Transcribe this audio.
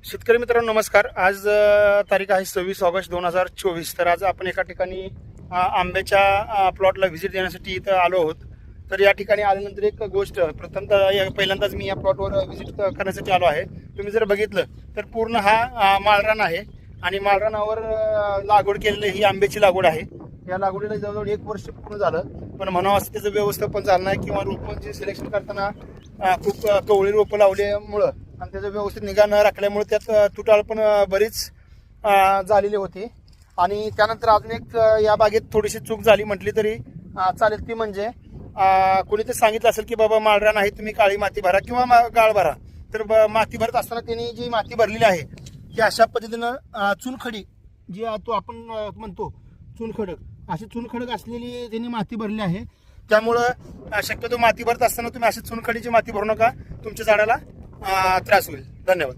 शेतकरी मित्रांनो नमस्कार। आज तारीख आहे 26 ऑगस्ट 2024। तर आज आपण एका ठिकाणी आंब्याच्या प्लॉटला व्हिजिट देण्यासाठी इथं आलो आहोत। तर या ठिकाणी आल्यानंतर एक गोष्ट प्रथमतः पहिल्यांदाच मी या प्लॉटवर व्हिजिट करण्यासाठी आलो आहे। तुम्ही जर बघितलं तर पूर्ण हा माळरान आहे आणि माळरानावर लागवड केलेली ही आंब्याची लागवड आहे। या लागवडीला जवळजवळ 1 वर्ष पूर्ण झालं, पण म्हणावं असं त्याचं व्यवस्थापन झालं नाही किंवा रोपांचे सिलेक्शन करताना खूप कवळी रोपं लावल्यामुळं आणि त्याचं व्यवस्थित निगा न राखल्यामुळे त्यात तुटाळ पण बरीच झालेली होती। आणि त्यानंतर अजून एक या बागेत थोडीशी चूक झाली म्हटली तरी चालेल, ती म्हणजे कोणी तर सांगितलं असेल की बाबा माळरान आहे, तुम्ही काळी माती भरा किंवा गाळ भरा। तर माती भरत असताना त्यांनी जी माती भरलेली आहे ती अशा पद्धतीनं चुनखडी जी तो आपण म्हणतो चुनखडक, अशी चुनखडक असलेली त्यांनी माती भरली आहे। त्यामुळं शक्यतो माती भरत असताना तुम्ही अशी चुनखडीची माती भरू नका, तुमच्या झाडाला त्रास होईल। धन्यवाद।